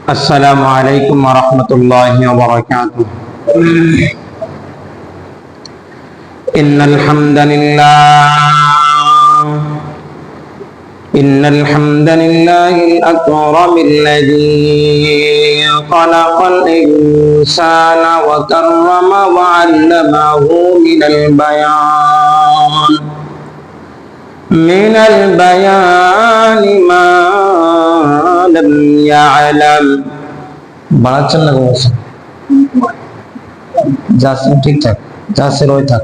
السلام عليكم ورحمة الله وبركاته. إن الحمد لله الأكرم الذي خلق الإنسان وكرم وعلمه من البيان ما لم يعلم. বাড়াচ্ছেন না বলছেন যাচ্ছে ঠিকঠাক যাচ্ছে রয়ে থাক।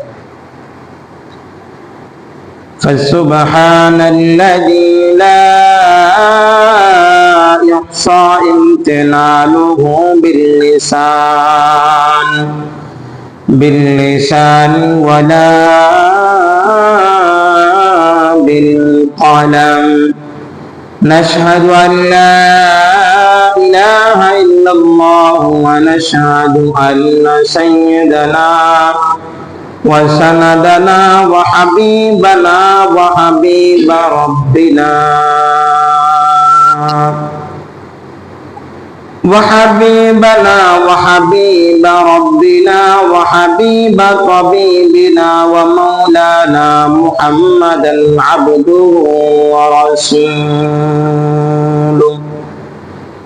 فسبحان الذي لا يحصى امتنانه باللسان ولا بالقلم. نشهد أن لا إله إلا الله ونشهد أن سيدنا وسندنا وحبيبنا وحبيب ربنا وحبيب طبيبنا ومولانا محمدا عبده ورسوله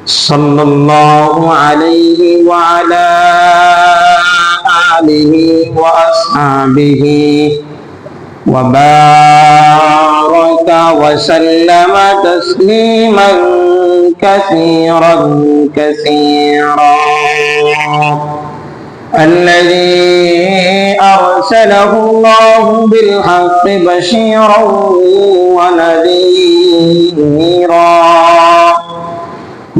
صلى الله عليه وعلى آله وأصحابه وبارك وسلم تسليما كثيرا الذي أرسله الله بالحق بشيرا ونذيرا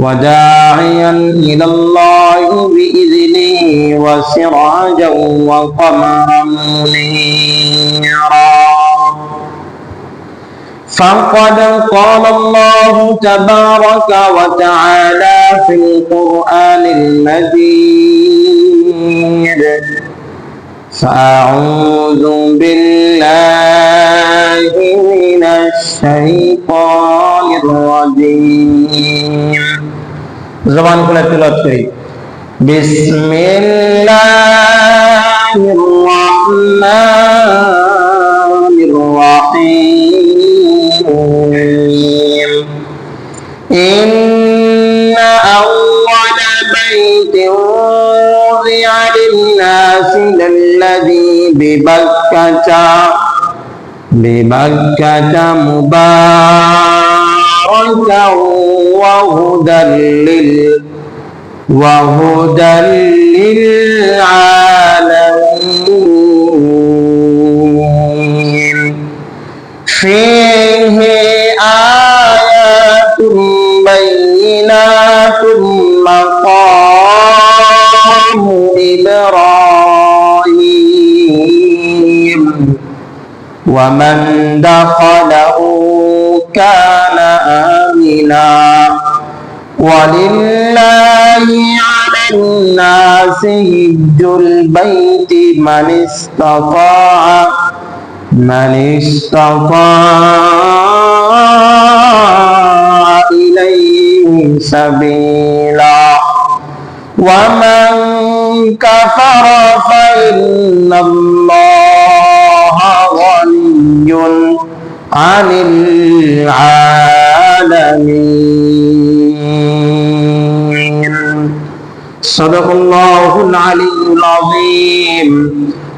وداعيا إلى الله بإذنه وسراجا وقمرا منيرا. فقد قال الله تبارك وتعالى في القرآن المجيد: فأعوذ بالله من الشيطان الرجيم. زبان كل تلاوت كري. بسم الله الرحمن الرحيم. إن أول بيت وضع للناس للذي ببكة مباركا وهدى للعالمين. فيه آيات بينات مقام إبراهيم ومن دخله كان آمنا ولله على الناس حج البيت من استطاع إليه سبيلا ومن كفر فإن الله غني عن العالمين. صدق الله العلي العظيم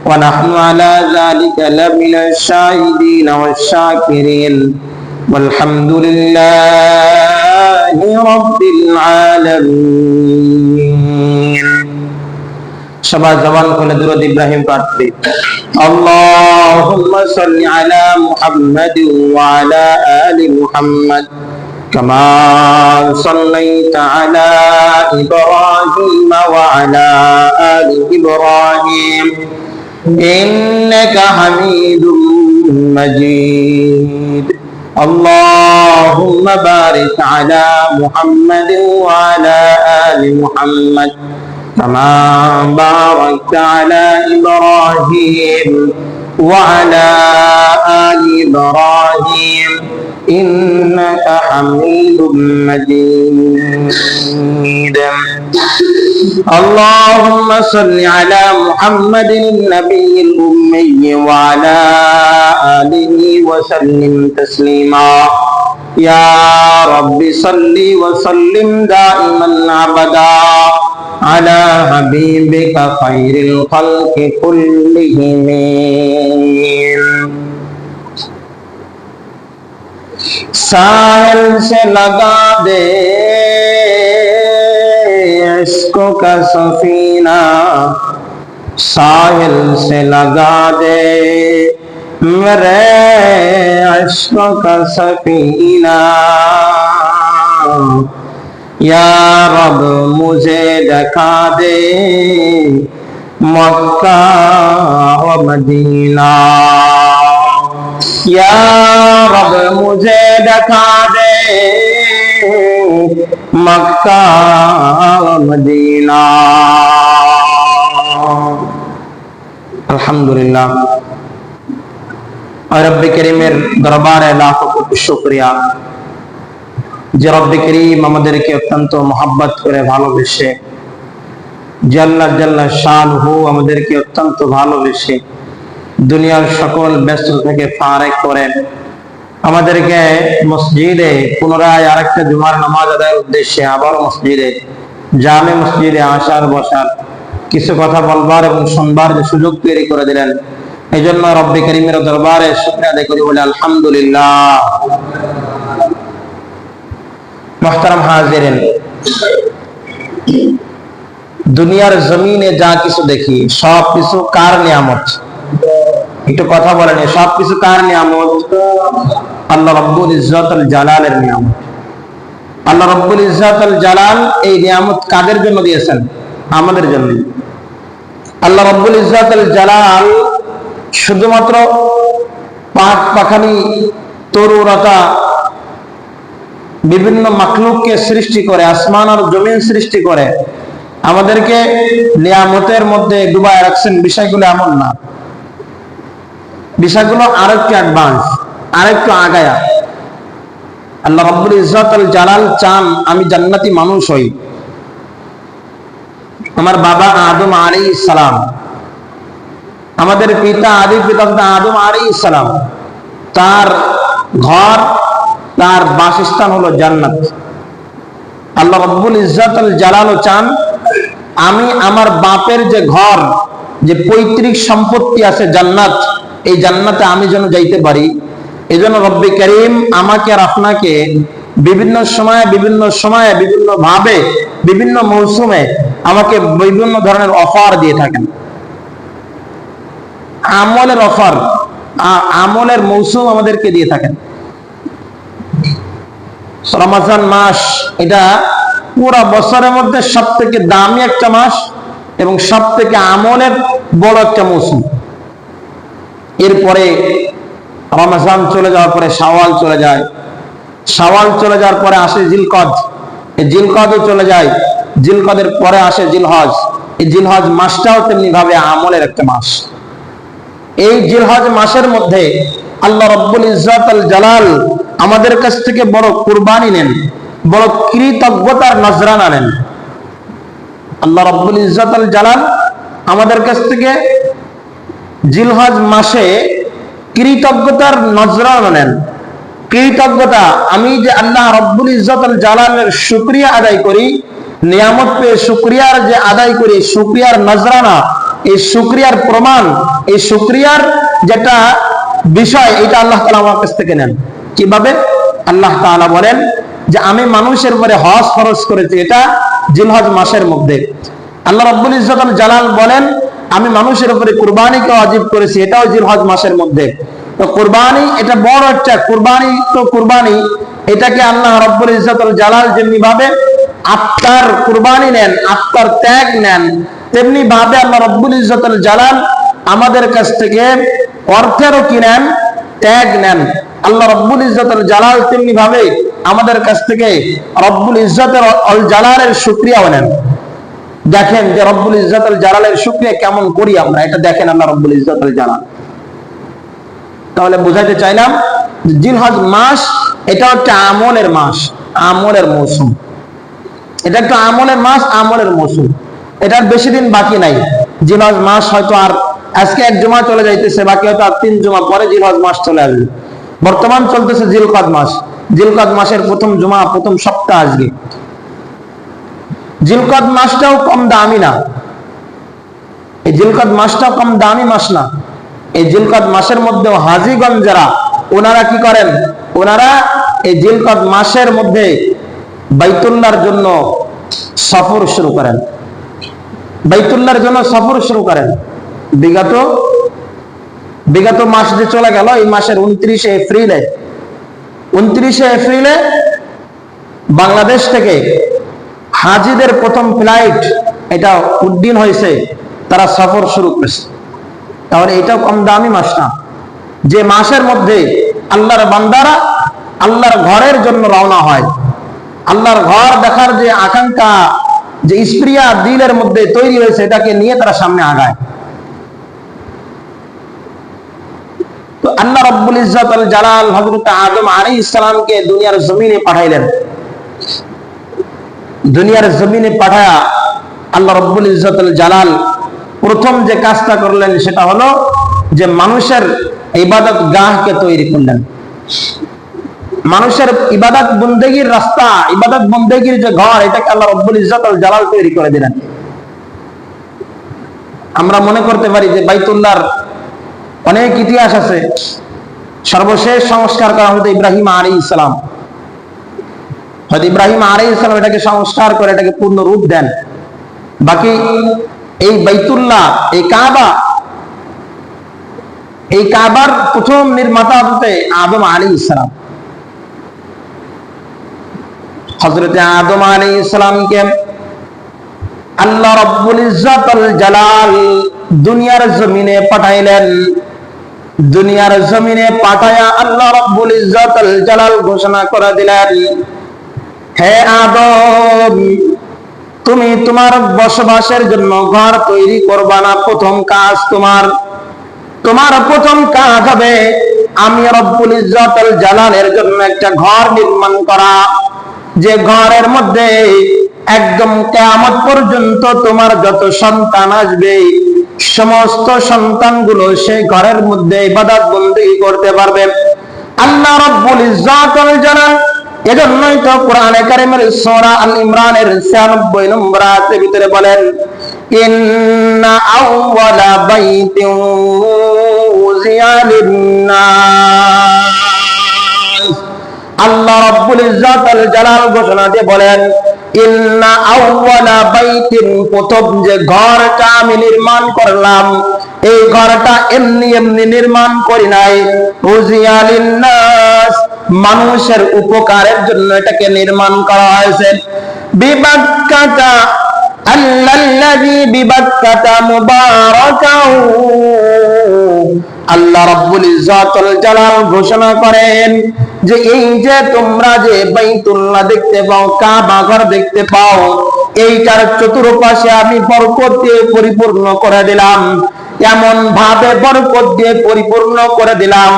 ونحن على ذلك لمن الشاهدين والشاكرين والحمد لله رب العالمين. সবাই জবান খুলে দুরূদ ইব্রাহিম পাঠবে। اللهم صل على محمد وعلى آل محمد كما صليت على إبراهيم وعلى آل إبراهيم إنك حميد مجيد. اللهم بارك على محمد وعلى آل محمد كما باركت على إبراهيم وعلى آل إبراهيم إنك حميد مجيد. اللهم صل على محمد النبي الأمي وعلى آله وسلم تسليما. يا رب صل وسلم دائما أبدا على حبيبك خير الخلق كلهم. साहिल से लगा दे इश्क़ का सफीना, साहिल से लगा दे मेरे इश्क़ का सफीना. या रब मुझे दिखा दे मक्का व मदीना. या रब मुझे दिखा दे मक्का व मदीना. अल्हम्दुलिल्लाह. और रब्बे करीमेर दरबारे लाखों कोटी शुक्रिया যে রব্বে করিম আমাদেরকে অত্যন্ত মহব্বত করে ভালোবেসে, জাল্লা জাল্লা শানহু আমাদেরকে অত্যন্ত ভালোবেসে দুনিয়ার সকল ব্যস্ততা থেকে ফারেক করে আমাদেরকে মসজিদে পুনরায় আরেকটা জুমার নামাজ আদায়ের উদ্দেশ্যে আবার মসজিদে জামে মসজিদে আসার বসার কিছু কথা বলবার এবং শুনবার যে সুযোগ তৈরি করে দিলেন, এই জন্য রব্বে করিমের দরবারে শুকরিয়া আদায় করি, বলে আলহামদুলিল্লাহ. মুহতারাম হাজিরিন, দুনিয়ার জমিনে যা কিছু দেখি সব কিছু কার নিয়ামত? একটু কথা বলেন, সব কিছু কার নিয়ামত? আল্লাহ রাব্বুল ইজ্জাতুল জালালের নিয়ামত. আল্লাহ রাব্বুল ইজ্জাতুল জালাল এই নিয়ামত কাদের জন্য দিয়েছেন? আমাদের জন্য. আল্লাহ রাব্বুল ইজ্জাতুল জালাল শুধুমাত্র পাক পাখালি তরুলতা বিভিন্ন মাখলুককে সৃষ্টি করে, আসমান আর জমিন সৃষ্টি করে আমাদেরকে নিয়ামতের মধ্যে ডুবায় রাখছেন, বিষয়গুলো এমন না. বিষয়গুলো আরেকটু অ্যাডভান্স, আরেকটু আগায়া. আল্লাহ রাব্বুল ইজ্জাতুল জালাল চান আমি জান্নাতি মানুষ হই. আমার বাবা আদম আলাইহিস সালাম, আমাদের পিতা আদি পিতা আদম আলাইহিস সালাম, তার ঘর, তার বাসস্থান হলো জান্নাত. আল্লাহ রাব্বুল ইজ্জাতুল জালালও চান আমি আমার বাপের যে ঘর, যে পৈতৃক সম্পত্তি আছে জান্নাত, এই জান্নাতে আমি যেন যাইতে পারি. এই জন্য রব্বে করিম আমাকে আর আপনাকে বিভিন্ন সময়ে বিভিন্ন ভাবে বিভিন্ন মৌসুমে আমাকে বিভিন্ন ধরনের অফার দিয়ে থাকেন. আমলের অফার, আমলের মৌসুম আমাদেরকে দিয়ে থাকেন. রমজান মাস এটা পুরা বছরের মধ্যে সব থেকে দামি একটা মাস এবং সব থেকে আমলের বড় একটা মৌসুম. এরপরে রমজান চলে যাওয়ার পরে শাওয়াল চলে যায়, শাওয়াল চলে যাওয়ার পরে আসে জিলকদ, এই জিলকদও চলে যায়, জিলকদের পরে আসে জিলহজ. এই জিলহজ মাসটাও তেমনি ভাবে আমলের একটা মাস. এই জিলহজ মাসের মধ্যে আল্লাহ রাব্বুল ইজ্জাতুল জালাল আমাদের কাছ থেকে বড় কুরবানি নেন, বড় কৃতজ্ঞতার নজরানা নেন. আল্লাহ রাব্বুল ইজ্জাতুল জালাল আমাদের কাছ থেকে জিলহজ মাসে কৃতজ্ঞতার নজরানা নেন. কৃতজ্ঞতা, আমি যে আল্লাহ রাব্বুল ইজ্জাতুল জালালের শুকরিয়া আদায় করি, নিয়ামত পেয়ে শুকরিয়ার যে আদায় করি, শুকরিয়ার নজরানা, এই শুকরিয়ার প্রমাণ, এই শুকরিয়ার যেটা বিষয়, এটা আল্লাহ তাআলা আমার কাছ থেকে নেন. কিভাবে? আল্লাহ তাআলা বলেন যে আমি মানুষের উপরে হজ ফরজ করেছি, এটা জিলহজ মাসের মধ্যে. আল্লাহ রাব্বুল ইজ্জাতুল জালাল বলেন আমি মানুষের উপরে কুরবানিকে ওয়াজিব করেছি, এটাও জিলহজ মাসের মধ্যে. তো কুরবানি এটা বড় একটা কুরবানি, তো কুরবানি এটাকে আল্লাহ রাব্বুল ইজ্জাতুল জালাল যেমনি ভাবে আত্মার কুরবানি নেন, আত্মার ত্যাগ নেন, তেমনি ভাবে আল্লাহ রাব্বুল ইজ্জাতুল জালাল আমাদের কাছ থেকে অর্থেরও কি নেন? ত্যাগ নেন. আল্লাহ রাব্বুল ইজ্জাতুল জালাল তেমনি ভাবে আমাদের কাছ থেকে রব্বুল ইজ্জাতুল জালালের শুকরিয়াও নেন. দেখেন যে রব্বুল ইজ্জাতুল জালালের শুকরিয়া কেমন করি আমরা, এটা দেখেন আল্লাহ রব্বুল ইজ্জাতুল জালাল. তাহলে বুঝাইতে চাইলাম জিলহজ মাস এটা হচ্ছে আমলের মাস, আমলের মৌসুম। এটা একটা আমলের মাস, আমলের মৌসুম। এটার বেশি দিন বাকি নাই। জিলহজ মাস হয়তো আর আজকে এক জুমা চলে যাইতেছে, বাকি হয়তো আর 3 জুমা পরে জিলহজ মাস চলে আসবে। বর্তমান চলতেছে জিলকদ মাস। জিলকদ মাসের প্রথম জুমা, প্রথম সপ্তাহ আজকে। জিলকদ মাসটাও কম দামি না, এই জিলকদ মাসটাও কম দামি মাস না। এই জিলকদ মাসের মধ্যে হাজীগণ যারা, ওনারা কি করেন, ওনারা এই জিলকদ মাসের মধ্যে বাইতুল্লাহর জন্য সফর শুরু করেন, বাইতুল্লাহর জন্য সফর শুরু করেন। বিগত মাস যে চলে গেল, এই মাসের 29শে এপ্রিলে বাংলাদেশ থেকে হাজিদের প্রথম ফ্লাইট এটা উড্ডীন হয়েছে, তারা সফর শুরু করেছে। তাহলে এটাও কম দামি মাস না, যে মাসের মধ্যে আল্লাহর বান্দারা আল্লাহর ঘরের জন্য রওনা হয়। আল্লাহর ঘর দেখার যে আকাঙ্ক্ষা, যে স্প্রিয়া দিলের মধ্যে তৈরি হয়েছে, এটাকে নিয়ে তারা সামনে আগায়। তো আল্লাহ রাব্বুল ইজ্জত আল জালাল হযরত আদম আলাইহিস সালামকে দুনিয়ার জমিনে পাঠাইলেন। দুনিয়ার জমিনে পাঠায়া আল্লাহ রাব্বুল ইজ্জত আল জালাল প্রথম যে কাজটা করলেন সেটা হলো যে মানুষের ইবাদত গাহকে তৈরি করলেন। মানুষের ইবাদত বন্দেগীর রাস্তা, ইবাদত বন্দেগীর যে ঘর, এটাকে আল্লাহ রাব্বুল ইজ্জত আল জালাল তৈরি করে দিলেন। আমরা মনে করতে পারি যে বাইতুল্লাহর অনেক ইতিহাস আছে। সর্বশেষ সংস্কার করা হতো ইব্রাহিম আলাইহিস সালাম। হয়তো ইব্রাহিম আলাইহিস সালাম এটাকে সংস্কার করে এটাকে পূর্ণ রূপ দেন। বাকি এই বাইতুল্লাহ, এই কাবার প্রথম নির্মাতা হতে আদম আলাইহিস সালাম। হযরত আদম আলাইহিস সালামকে আল্লাহ রাব্বুল ইজ্জত আল জালাল দুনিয়ার জমিনে পাঠাইলেন। দুনিয়ার জমিনে পাঠায়া আল্লাহ রাব্বুল ইজ্জত আল জালাল ঘোষণা করে দিলেন, হে আদম, তুমি তোমার বসবাসের জন্য ঘর তৈরি করবা না। প্রথম কাজ তোমার প্রথম কাজ হবে আমি রব্বুল ইজ্জত আল জালালের জন্য একটা ঘর নির্মাণ করা, যে ঘরের মধ্যে একদম কিয়ামত পর্যন্ত তোমার যত সন্তান আসবে, সমস্ত সন্তানগুলো সেই ঘরের মধ্যে ইবাদত বন্দেগী করতে পারবে। আল্লাহ রাব্বুল ইজ্জত আল জালাল এজন্যই তো কোরআনে কারীমের সূরা আল ইমরানের 96 নম্বর আয়াতের ভিতরে বলেন, ইন্না আউওয়ালা বাইতিন উযিয়া লিন-নাস। আল্লাহ রাব্বুল ইজ্জত আল জালাল ঘোষণা দিয়ে বলেন, ইন্না আউওয়ালা বাইতিন, প্রথম যে ঘরটা আমি নির্মাণ করলাম, এই ঘরটা এমনি এমনি নির্মাণ করি নাই। উযিয়া লিন-নাস, মানুষের উপকারের জন্য এটাকে নির্মাণ করা হয়েছে। বিবাক্কাতা আল্লাল্লাযী বিবাক্কাতা মুবারাকাও। আল্লাহ রাব্বুল ইজ্জত আল জালাল ঘোষণা করেন যে এই যে তোমরা যে বাইতুল্লাহ দেখতে পাও, কাবা ঘর দেখতে পাও, এইটার চতুর্পাশে আমি বরকত দিয়ে পরিপূর্ণ করে দিলাম। এমন ভাবে বরকত দিয়ে পরিপূর্ণ করে দিলাম,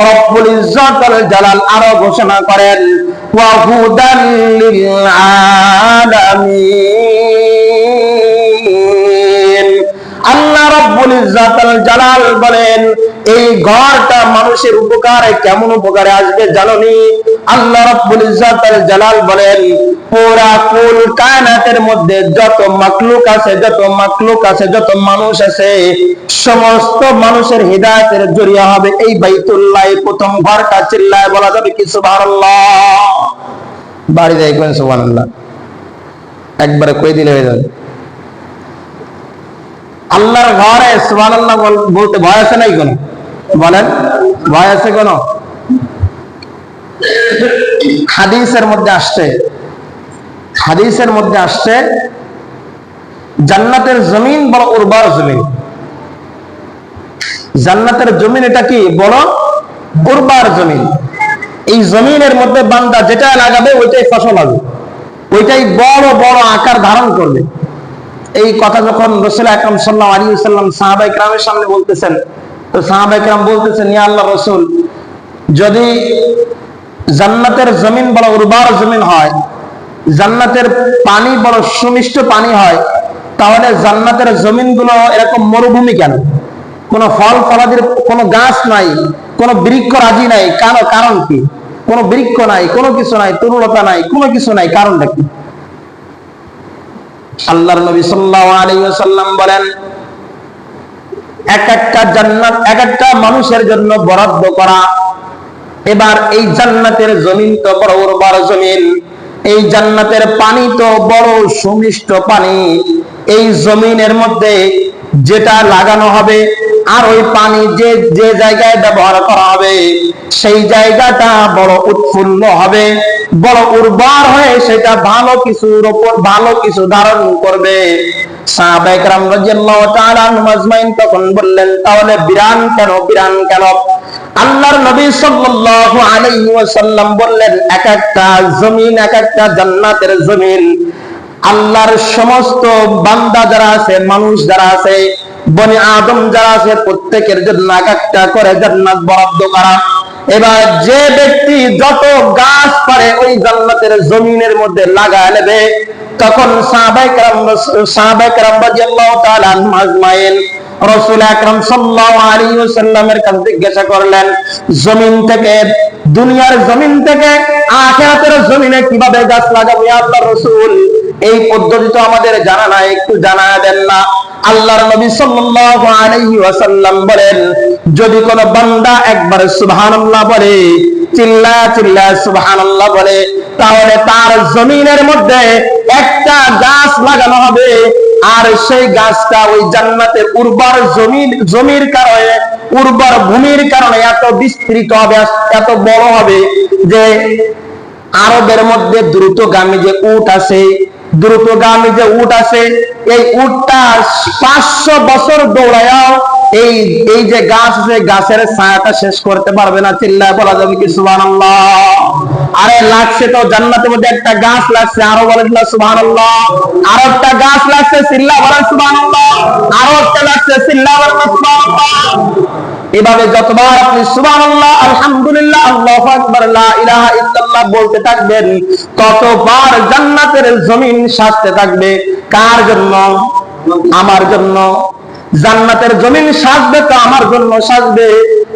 রব্বুল ইজ্জত আল জালাল আরো ঘোষণা করেন, ওয়া হুদাল লিল আলামিন। আল্লাহ রাব্বুল ইজ্জত আল জালাল বলেন, এই ঘরটা মানুষের উপকারে, কেমন উপকারে আসবে জানোনি? আল্লাহ রাব্বুল ইজ্জত আল জালাল বলেন, পুরা কুল কায়নাতের মধ্যে যত মাখলুক আছে, যত মানুষ আছে, সমস্ত মানুষের হিদায়াতের জরিয়া হবে এই বাইতুল্লাহ, প্রথম ঘরটা। চিল্লায় বলা যাবে কি সুবহানাল্লাহ? বাড়ি দেখবেন সুবহানাল্লাহ, একবারে কই দিলে হয়ে যাবে। আল্লাহর ঘরে সুবহানাল্লাহ বলতে ভয় আছে নাই? কোন বলেন, ভয় আছে কোন? হাদিসের মধ্যে আসছে জান্নাতের জমিন বড় উর্বর জমিন। জান্নাতের জমিন এটা কি? বড় উর্বর জমিন। এই জমিনের মধ্যে বান্দা যেটা লাগাবে ওইটাই ফসল হবে, ওইটাই বড় বড় আকার ধারণ করবে। এই কথা যখন রাসূল আকরাম সাল্লাল্লাহু আলাইহি ওয়াসাল্লাম সাহাবায়ে কেরামের সামনে বলতেছেন, তো সাহাবায়ে কেরাম বলতেছেন, ইয়া আল্লাহর রাসূল, যদি জান্নাতের জমিন বড় উর্বর জমিন হয়, জান্নাতের পানি বড় সুমিষ্ট পানি হয়, তাহলে জান্নাতের জমিনগুলো এরকম মরুভূমি কেন? কোনো ফল ফলাদির কোনো গাছ নাই, কোনো বৃক্ষ রাজি নাই, কারণ কি? কোনো বৃক্ষ নাই, কোনো কিছু নাই, তরুলতা নাই, কোনো কিছু নাই, কারণটা কি? আল্লাহর নবী সাল্লাল্লাহু আলাইহি ওয়াসাল্লাম বলেন, এক একটা জান্নাত এক একটা মানুষের জন্য বরাদ্দ করা। এবার এই জান্নাতের জমিন তো বড় উর্বর জমিন, এই জান্নাতের পানি তো বড় সুমিষ্ট পানি। এই জমিনের মধ্যে যেটা লাগানো হবে আর ওই পানি যে যে জায়গায় ব্যবহার করা হবে সেই জায়গাটা বড় উৎফুল্ল হবে, বড় উর্বর হয়ে সেটা ভালো কিছুর উপর ভালো কিছু ধারণ করবে। সাহাবায়ে কেরাম রাদিয়াল্লাহু তাআলা আনহুম আজমাইন তখন বললেন, তাহলে বিরান কেন, বিরান কেন? আল্লাহর নবী সাল্লাল্লাহু আলাইহি ওয়াসাল্লাম বললেন, এক একটা জমিন, এক একটা জান্নাতের জমিন, আল্লাহর সমস্ত বান্দা যারা আছে, মানুষ যারা আছে, বনি আদম যারা আছে, প্রত্যেকের জন্য এক একটা করে জান্নাত বরাদ্দ করা। এবার যে ব্যক্তি যত গাছ পারে ওই জান্নাতের জমিনের মধ্যে লাগায় নেবে, তখন সাহাবায়ে কেরাম রাদিয়াল্লাহু তাআলা আনহুম আজমাইন রাসূল আকরাম সাল্লাল্লাহু আলাইহি ওয়াসাল্লামের কাছে জিজ্ঞাসা করলেন, জমিন থেকে, দুনিয়ার জমিন থেকে আখিরাতের জমিনে কিভাবে গাছ লাগাবো ইয়া আল্লাহর রাসূল? এই পদ্ধতি তো আমাদের জানা নাই, একটু জানায় দেন না। আল্লাহর নবী সাল্লাল্লাহু আলাইহি ওয়াসাল্লাম বলেন, যদি কোন বান্দা একবার সুবহানাল্লাহ বলে, চিল্লায়া চিল্লায়া সুবহানাল্লাহ বলে, তাহলে তার জমিনের মধ্যে একটা গাছ লাগানো হবে, আর সেই গাছটা ওই জান্নাতের উর্বর জমির কারণে, উর্বর ভূমির কারণে এত বিস্তৃত হবে, এত বড় হবে যে আরবের মধ্যে দ্রুতগামী যে উট আছে, দ্রুতগামী যে উট আছে, এই উটটা 500 বছর দৌড়ায়াও এই যে গাছ আছে, গাছের ছায়াটা শেষ করতে পারবে না। চিল্লায় বলা যাবে কি সুবহানাল্লাহ? আরে লাগছে তো জান্নাতের মধ্যে একটা গাছ লাগছে, আরো বলেন না সুবহানাল্লাহ? আরো একটা গাছ লাগছে, চিল্লা বলেন সুবহানাল্লাহ? আরো একটা লাগছে, চিল্লা বলেন সুবহানাল্লাহ? এভাবে যতবার আপনি সুবহানাল্লাহ, আলহামদুলিল্লাহ, আল্লাহু আকবার, লা ইলাহা ইল্লাল্লাহ বলতে থাকবেন, ততবার জান্নাতের জমিন সাজতে থাকবে। কার জন্য? আমার জন্য। জান্নাতের জমিন সাজবে তো আমার জন্য সাজবে।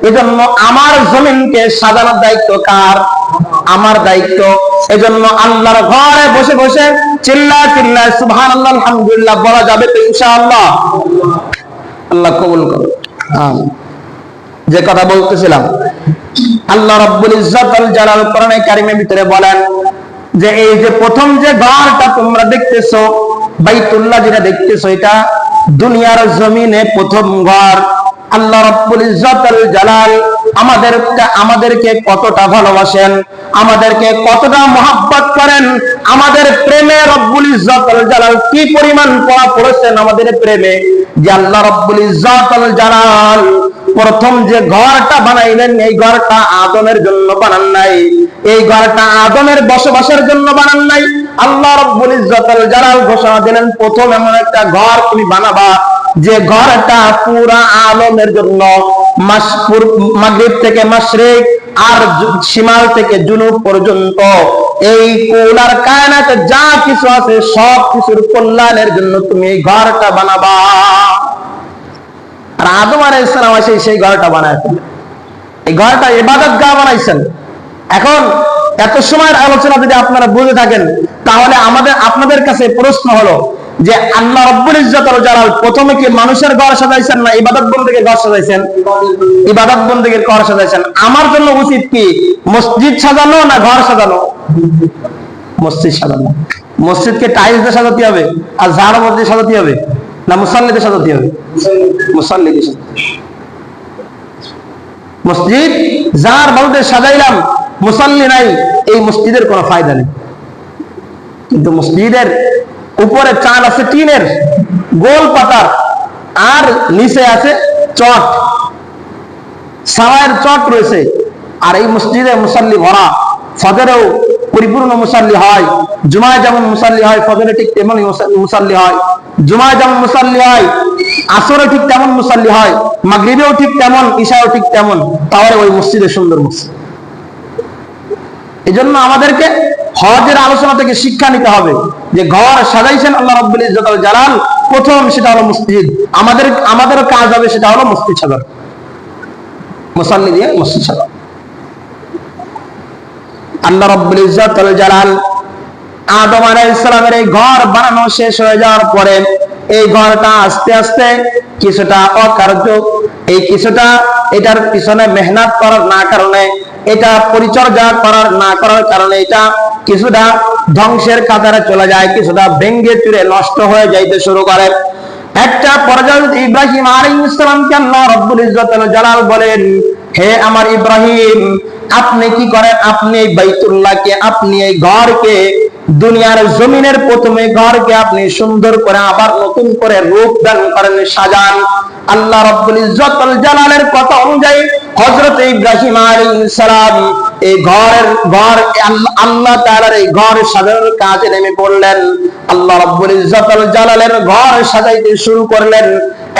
এজন্য আমার জমিনকে সাজানোর দায়িত্ব কার? আমার দায়িত্ব। এজন্য আল্লাহর ঘরে বসে বসে চিল্লায় চিল্লায় সুবহানাল্লাহ, আলহামদুলিল্লাহ বলা যাবে তো ইনশাআল্লাহ? আল্লাহ কবুল করুন। আমিন। যে কথা বলতেছিলাম, আল্লাহ রাব্বুল ইজ্জত ওয়াল জালাল কোরআনে কারীমের ভিতরে বলেন যে এই যে প্রথম যে ঘরটা তোমরা দেখতেছো, বাইতুল্লাহ যেটা দেখতেছো, এটা দুনিয়ার জমিনে প্রথম ঘর। আল্লাহ রাব্বুল ইজ্জত ওয়াল জালাল আমাদেরকে কতটা ভালোবাসেন, আমাদেরকে কতটা মহব্বত করেন, আমাদের প্রেমে রব্বুল ইজ্জত ওয়াল জালাল কি পরিমাণ পড়েছেন আমাদের প্রেমে, যে আল্লাহ রাব্বুল ইজ্জত ওয়াল জালাল প্রথম যে ঘরটা বানাইলেন, এই ঘরটা আদমের জন্য বানান নাই, এই ঘরটা আদমের বসবাসের জন্য বানান নাই। আল্লাহ রাব্বুল ইজ্জত ওয়াল জালাল ঘোষণা দিলেন, প্রথম এমন একটা ঘর তুমি বানাবা যে ঘরটা পুরা আলমের জন্য, মাগরিব থেকে মাশরিক আর শিমাল থেকে জুনুব পর্যন্ত এই কুল আর কায়নাতে যা কিছু আছে সব কিছুর কল্যাণের জন্য তুমি এই ঘরটা বানাবা। আর আদম আলাইহিস সালাম এসে সেই ঘরটা বানাইছেন, এই ঘরটা ইবাদতগাহ বানাইছেন। এখন এত সময়ের আলোচনা যদি আপনারা বুঝে থাকেন, তাহলে আপনাদের কাছে প্রশ্ন হলো যে আল্লাহ রাব্বুল ইজ্জত ওয়াল জালাল প্রথমে কি মানুষের ঘর সাজাইছেন না ইবাদত বন্দেগীর ঘর সাজাইছেন? ইবাদত বন্দেগীর ঘর সাজাইছেন। আমার জন্য উচিত কি মসজিদ সাজানো না ঘর সাজানো? মসজিদ সাজানো। মসজিদকে টাইলস দিয়ে সাজাতে হবে আর ঝাড়ু দিয়ে সাজাতে হবে না মুসাল্লিতে সাজাতে হবে? মুসাল্লিতে সাজাতে হবে। মসজিদ যার বাড়িতে সাজাইলাম, মুসাল্লি নাই, এই মসজিদের কোনো ফায়দা নেই। কিন্তু মসজিদের উপরে চাল আছে টিনের গোল পাতার, আর নিচে আছে চট, সাওয়ায়ের চট রয়েছে, আর এই মসজিদে মুসাল্লি ভরা। ফজরেও পরিপূর্ণ মুসাল্লি হয়, জুমায় যেমন মুসাল্লি হয় ফজরে ঠিক তেমনই মুসাল্লি হয়, জুমায় যেমন মুসাল্লি হয় আসরে ঠিক তেমন মুসাল্লি হয়, মাগরিবেও ঠিক তেমন, ইশাও ঠিক তেমন, তাহলে ওই মসজিদে সুন্দর মসজিদ। এই জন্য আমাদেরকে হজের আলোচনা থেকে শিক্ষা নিতে হবে যে ঘর সাজাইছেন আল্লাহ রাব্বুল ইজ্জত ওয়াল জালাল, প্রথম সেটা হলো মসজিদ। আমাদের কাজ হবে সেটা হলো মসজিদ সাজানো, মুসাল্লি দিয়ে মসজিদ সাজানো। আল্লাহ রাব্বুল ইজ্জত ওয়াল জালাল আদম আলাইহিস সালামের এই ঘর বানানো শেষ হয়ে যাওয়ার পরে এই ঘরটা আস্তে আস্তে কিছুটা অকার্য, এই কিছুটা এটার পিছনে মেহনত করার না কারণে, এটা পরিচর্যা করার না করার কারণে এটা কিছুটা ধ্বংসের কাতারে চলে যায়, কিছুটা ভেঙ্গে চুরে নষ্ট হয়ে যাইতে শুরু করে। একটা পর্যায়ে ইব্রাহিম আলাইহিস সালামকে আল্লাহ রাব্বুল ইজ্জত ওয়াল জালাল বলেন, হে আমার ইব্রাহিম, আপনি কি করেন? আপনি এই বাইতুল্লাহকে, আপনি এই ঘরকে, দুনিয়ার জমিনের প্রথমে ঘরকে আপনি সুন্দর করে আবার নতুন করে রূপ দান করেন, সাজান। আল্লাহ রাব্বুল ইজ্জত ওয়াল জালালের কথা অনুযায়ী হযরত ইব্রাহিম আলাইহিস সালাম এই ঘর আল্লাহ তাআলার এই ঘর সাজানোর কাজে নেমে পড়লেন। আল্লাহ রাব্বুল ইজ্জত ওয়াল জালালের ঘর সাজাইতে শুরু করলেন।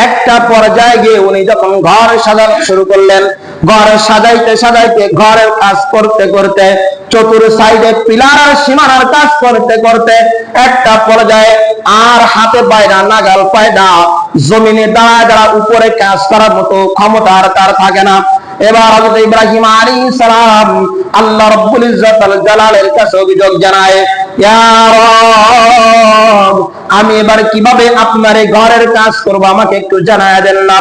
একটা পর্যায়ে গিয়ে উনি যখন ঘর সাজানো শুরু করলেন, ঘর সাজাইতে সাজাইতে, ঘরের কাজ করতে করতে, চতুর সাইডে পিলার আর সীমানার কাজ করতে করতে একটা পর্যায়ে আর হাতে পায় না, নাগাল পায় না, জমিনে দাঁড়া দাঁড়া উপরে কাজ করার মতো ক্ষমতা আর তার থাকে না। এবার হযরত ইব্রাহিম আলাইহিস সালাম আল্লাহ রাব্বুল ইজ্জত ওয়াল জালালের কাছে অভিযোগ জানায়, ইয়া রব, আমি এবার কিভাবে আপনার এই ঘরের কাজ করব, আমাকে একটু জানায়া দেন না।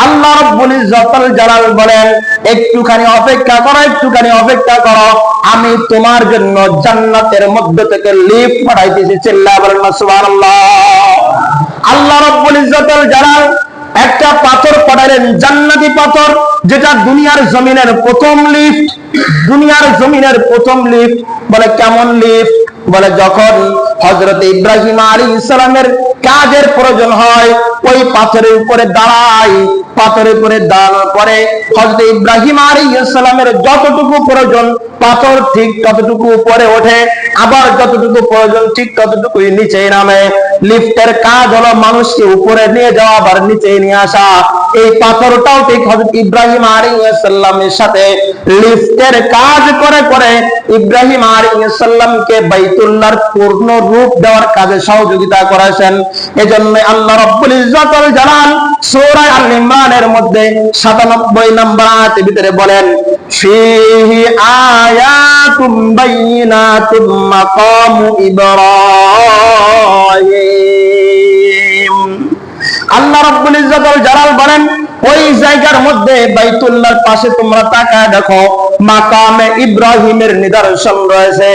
আল্লাহ রাব্বুল ইজ্জত ওয়াল জালাল বলেন, একটুখানি অপেক্ষা করো, একটুখানি অপেক্ষা করো, আমি তোমার জন্য জান্নাতের মধ্য থেকে লিফট পাঠাইতেছি। চিল্লায়া বলেন না সুবহানাল্লাহ। আল্লাহ রাব্বুল ইজ্জত ওয়াল জালাল একটা পাথর পাঠালেন, জান্নাতি পাথর, যেটা দুনিয়ার জমিনের প্রথম লিফট। দুনিয়ার জমিনের প্রথম লিফট। বলে কেমন লিফট? বলে যখন হযরত ইব্রাহিম আলাইহিস সালামের কাজের প্রয়োজন হয়, ওই পাথরের উপরে দাঁড়ায়। পাথরের উপরে দাঁড়ানোর পরে হযরত ইব্রাহিম আলাইহিস সালামের যতটুকু প্রয়োজন পাথর ঠিক ততটুকু উপরে ওঠে, আবার যতটুকু প্রয়োজন ঠিক ততটুকুই নিচে নামে। লিফটের কাজ হলো মানুষকে উপরে নিয়ে যাওয়া আবার নিচে নিয়ে আসা। এই পাথরটাও ঠিক হযরত ইব্রাহিম আলাইহিস সালামের সাথে লিফটের কাজ করে করে ইব্রাহিম আলাইহিস সালামকে বাইতুল্লাহর পূর্ণ রূপ দেওয়ার কাজে সহযোগিতা করেছেন। এজন্য আল্লাহ রাব্বুল ইজ্জত ওয়াল জালাল সূরা আল ইমরানের মধ্যে 97 নম্বর আয়াতের ভিতরে বলেন, ফীহি আয়াতুম বাইয়িনাতুম মাকামু ইব্রাহিম। আল্লাহ রাব্বুল ইজ্জত ওয়াল জালাল বলেন, ওই জায়গার মধ্যে বাইতুল্লাহর পাশে তোমরা তাকায় দেখো, মাকামে ইব্রাহিমের নিদর্শন রয়েছে।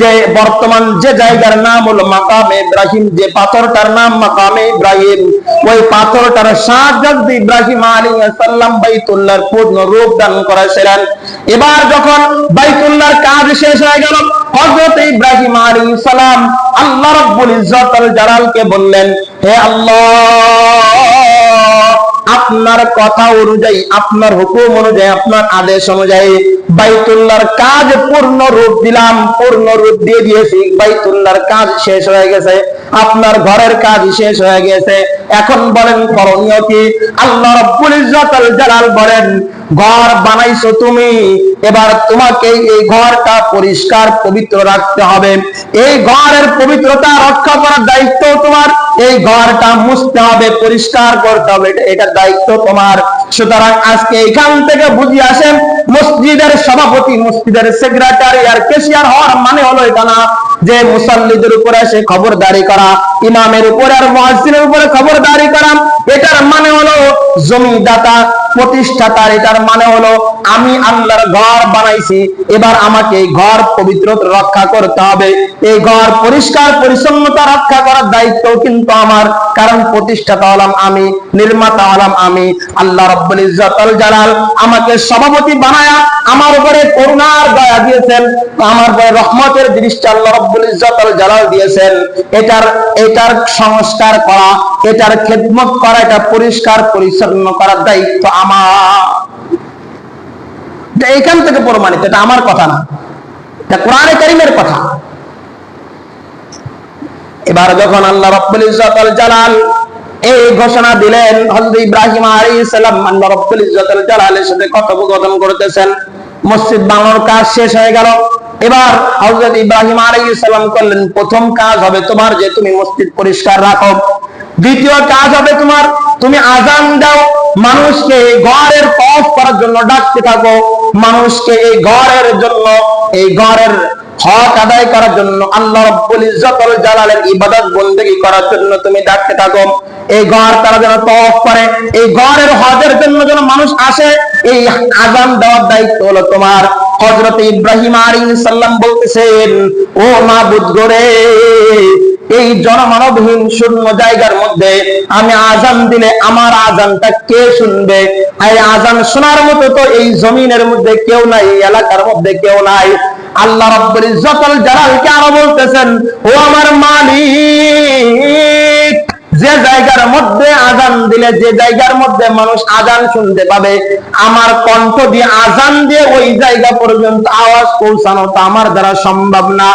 যে বর্তমান যে জায়গার নাম হলো মাকামে ইব্রাহিম, যে পাথরটার নাম মাকামে ইব্রাহিম, ওই পাথরটার সাহায্যে ইব্রাহিম আলাইহিস সালাম বাইতুল্লাহর পূর্ণ রূপ দান করেছিলেন। এবার যখন বাইতুল্লাহর কাজ শেষ হয়ে গেল, হযরত ইব্রাহিম আলাইহিস সালাম আল্লাহ রাব্বুল ইজ্জত ওয়াল জালালকে বললেন, হে আল্লাহ, আপনার কথা অনুযায়ী, আপনার হুকুম অনুযায়ী, আপনার আদেশ অনুযায়ী বাইতুল্লাহর কাজ পূর্ণ রূপ দিলাম, পূর্ণ রূপ দিয়ে দিয়েছি। বাইতুল্লাহর কাজ শেষ হয়ে গেছে, আপনার ঘরের কাজ শেষ হয়ে গেছে। এখন বলেন করণীয় কি? আল্লাহ রাব্বুল ইজ্জত ওয়াল জালাল বলেন, ঘর বানাইছো তুমি, এবার তোমাকে এই ঘরটা পরিষ্কার পবিত্র রাখতে হবে। এই ঘরের পবিত্রতা রক্ষা করার দায়িত্ব তোমার। এই ঘরটা মুছতে হবে, পরিষ্কার করতে হবে, এটা দায়িত্ব তোমার। সুতরাং আজকে এখান থেকে বুঝে আসেন, মসজিদের সভাপতি, মসজিদের সেক্রেটারি আর ক্যাশিয়ার হওয়ার মানে হলো এটা না যে মুসাল্লিদের উপরে এসে খবরদারি করা, ইমামের উপরে আর মুয়াজ্জিনের উপরে খবরদারি করা। এটার মানে হলো জমিদাতা, প্রতিষ্ঠাতার। এটার মানে হলো আমি আল্লাহর ঘর বানাইছি, এবার আমাকে এই ঘর পবিত্রতা রক্ষা করতে হবে। এই ঘর পরিষ্কার পরিচ্ছন্নতা রক্ষা করার দায়িত্ব কিন্তু আমার, কারণ প্রতিষ্ঠাতা হলাম আমি, নির্মাতা হলাম আমি। আল্লাহ রাব্বুল ইজ্জত ওয়াল জালাল আমাকে সভাপতি বানায়া আমার উপরে করুণার দয়া দিয়েছেন, আমার উপরে রহমতের দৃষ্টি আল্লাহ রাব্বুল ইজ্জত ওয়াল জালাল দিয়েছেন। এটার সংস্কার করা, এটার খেদমত করা, এটা পরিষ্কার পরিচ্ছন্ন করার দায়িত্ব আমার। এখান থেকে প্রমাণিত, এটা আমার কথা না, এটা কোরআনে কারীমের কথা। এবার যখন আল্লাহ রাব্বুল ইজ্জত ওয়াল জালাল এই ঘোষণা দিলেন। হযরত ইব্রাহিম আলাইহিস সালাম আল্লাহ রাব্বুল ইজ্জাতুল জালালের সাথে কথোপকথন করতেছেন। মসজিদ বানানোর কাজ শেষ হয়ে গেল। এবার হযরত ইব্রাহিম আলাইহিস সালাম করলেন, প্রথম কাজ হবে তোমার যে তুমি মসজিদ পরিষ্কার রাখো। দ্বিতীয় কাজ হবে তোমার, তুমি আযান দাও, মানুষকে এই ঘরের তওয়াফ করার জন্য ডাকতে থাকো, মানুষকে এই ঘরের জন্য, এই ঘরের হক আদায় করার জন্য, আল্লাহ রাব্বুল ইজ্জাতুল জালালের ইবাদত বন্দেগী করার জন্য তুমি ডাকতে থাকো। এই ঘর তারা যেন তওয়াফ করে, এই ঘরের হজের জন্য যেন মানুষ আসে, এই আযান দেওয়ার দায়িত্ব হলো তোমার। হযরত ইব্রাহিম আলাইহিস সালাম বলতেছেন, ও মাবুদ গোরে, এই জনমানবহীন শূন্য জায়গার মধ্যে আমি আযান দিলে আমার আযানটা কে শুনবে? এই আযান শোনার মতো তো এই জমিনের মধ্যে কেউ নাই, এই এলাকার মধ্যে কেউ নাই। আল্লাহ রাব্বুল ইজ্জাতুল জালালকে আরো বলতেছেন, ও আমার মালিক, যে জায়গার মধ্যে আযান দিলে, যে জায়গার মধ্যে মানুষ আযান শুনতে পাবে, আমার কণ্ঠ দিয়ে আযান দিয়ে ওই জায়গা পর্যন্ত আওয়াজ পৌঁছানো তো আমার দ্বারা সম্ভব না।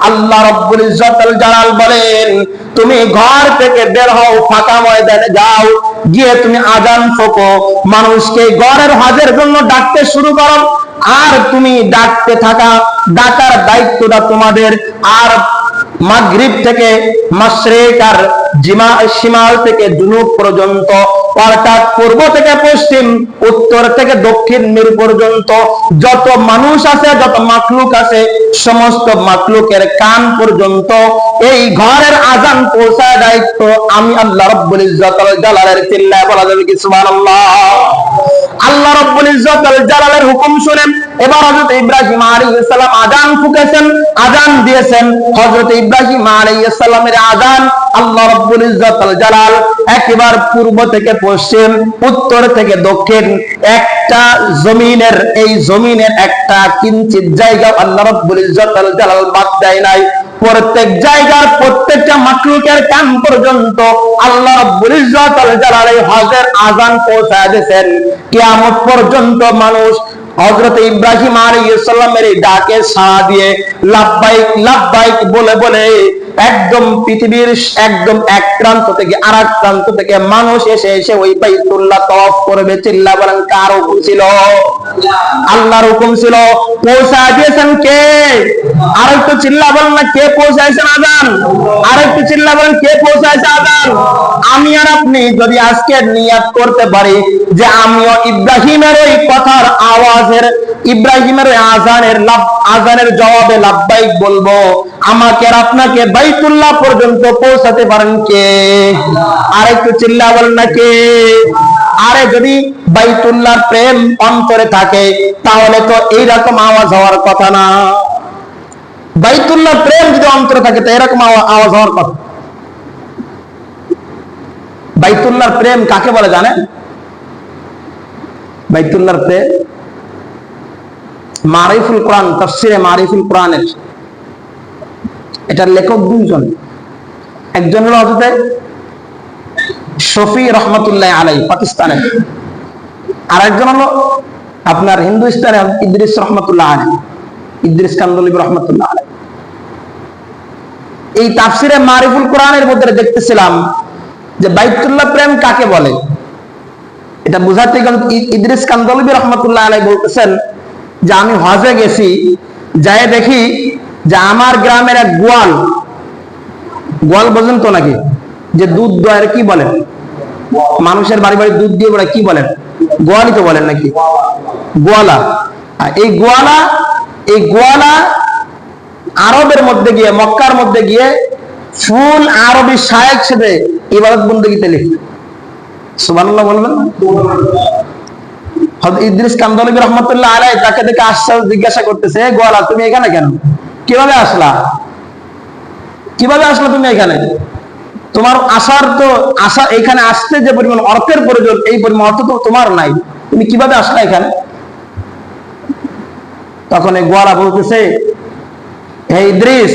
আল্লাহ রাব্বুল ইজ্জাতুল জালাল বলেন, তুমি ঘর থেকে বের হও, ফাঁকা ময়দানে যাও, গিয়ে তুমি আযান ঠোকো, মানুষকে ঘরের হজের জন্য ডাকতে শুরু করো। আর তুমি ডাকতে থাকা, ডাকার দায়িত্বটা তোমাদের। আর মাগরিব থেকে মাশরিক আর শিমাল থেকে জুনুব পর্যন্ত, অর্থাৎ পূর্ব থেকে পশ্চিম, উত্তর থেকে দক্ষিণ মেরু পর্যন্ত যত মানুষ আছে, যত মাখলুক আছে, সমস্ত মাখলুকের কান পর্যন্ত এই ঘরের আযান পৌঁছার দায়িত্ব আমি আল্লাহ রাব্বুল ইজ্জাতুল জালালের। চিল্লায় বলা যাবে কি সুবহানাল্লাহ? আল্লাহ রাব্বুল ইজ্জাতুল জালালের হুকুম শুনেন এবার হযরত ইব্রাহিম আলাইহিস সালাম আযান ফুঁকেছেন, আযান দিয়েছেন। হযরত ইব্রাহিম আলাইহিস সালামের আযান আল্লাহ রাব্বুল ইজ্জাতুল জালাল একেবারে পূর্ব থেকে পশ্চিম, উত্তর থেকে দক্ষিণ, একটা জমিনের, এই জমিনের একটা কিঞ্চিত জায়গা আল্লাহ রাব্বুল ইজ্জাতুল জালাল বাদ দেয় নাই। প্রত্যেক জায়গার প্রত্যেকটা মাখলুকের কান পর্যন্ত আল্লাহ রাব্বুল ইজ্জাতুল জালাল এই হজের আযান পৌঁছায় দিয়েছেন। কিয়ামত পর্যন্ত মানুষ হযরত ইব্রাহিম আলাইহিস সালামের এই ডাকে সাড়া দিয়ে লাব্বাইক লাব্বাইক বলে বলে একদম পৃথিবীর একদম এক প্রান্ত থেকে আরেক প্রান্ত থেকে মানুষ এসে এসে ওই বাইতুল্লাহ তওয়াফ করবে। চিল্লা বলেন, কার হুকুম ছিল? আল্লাহর হুকুম ছিল। পৌঁছায় দিয়েছেন কে? আরেকটু চিল্লা বলেন না, কে পৌঁছাইছেন আযান? আরেকটু চিল্লা বলেন, কে পৌঁছাইছে আযান? আমি আর আপনি যদি আজকে নিয়াত করতে পারি যে আমিও ইব্রাহিমের ওই কথার আওয়াজের, ইব্রাহিমের ওই আযানের জবাবে লাব্বাইক বলবো, আমাকে আর আপনাকে বাইতুল্লাহ পর্যন্ত পৌঁছাতে পারেন কে? আরেকটু চিল্লা বলেন না, কে? আরে যদি বাইতুল্লাহর প্রেম অন্তরে থাকে তাহলে তো এইরকম আওয়াজ হওয়ার কথা না। বাইতুল্লাহ প্রেম যদি অন্তরে থাকে তো এরকম আওয়াজ হওয়ার কথা। বাইতুল্লাহর প্রেম কাকে বলে জানেন? বাইতুল্লাহর প্রেম মারিফুল কোরআন, তাফসিরে মারিফুল কোরআনের এটার লেখক দুইজন। একজন হলো হযরত শফি রহমাতুল্লাহ আলাইহি, পাকিস্তানের। আর একজন হলো আপনার হিন্দুস্তানের ইদ্রিস রহমাতুল্লাহ আলাইহি, ইদ্রিস কান্দলিবি রহমাতুল্লাহ আলাইহি। এই তাফসিরে মারিফুল কোরআনের মধ্যে দেখতেছিলাম যে বাইতুল্লাহ প্রেম কাকে বলে। এটা বুঝাতে গেলে ইদ্রিস কান্দলিবি রহমাতুল্লাহ আলাইহি বলতেছেন যে আমি হজে গেছি, যাই দেখি যে আমার গ্রামের এক গোয়াল, গোয়াল বোঝেন তো নাকি? যে দুধ দোয়ার কি বলেন? মানুষের বাড়ি বাড়ি দুধ দিয়ে বলে, কি বলেন? গোয়ালই তো বলেন নাকি? গোয়ালা। এই গোয়ালা, এই গোয়ালা আরবের মধ্যে গিয়ে, মক্কার মধ্যে গিয়ে ফুল আরবি শায়েখ সাথে ইবাদত বন্দেগীতে লিখত। সুবহানাল্লাহ বলবেন। হযরত ইদ্রিস কান্দলিবি রহমাতুল্লাহ আলাইহি তাকে দেখে আশ্চর্য জিজ্ঞাসা করতেছে, হে গোয়ালা, তুমি এখানে কেন? কিভাবে আসলা? কিভাবে আসলা তুমি এখানে? তোমার আসার তো আসা, এখানে আসতে যে পরিমাণ অর্থের প্রয়োজন, এই পরিমাণ অর্থ তো তোমার নাই, তুমি কিভাবে আসলা এখানে? তখন এই গোয়ালা বলতেছে, হে ইদ্রিস,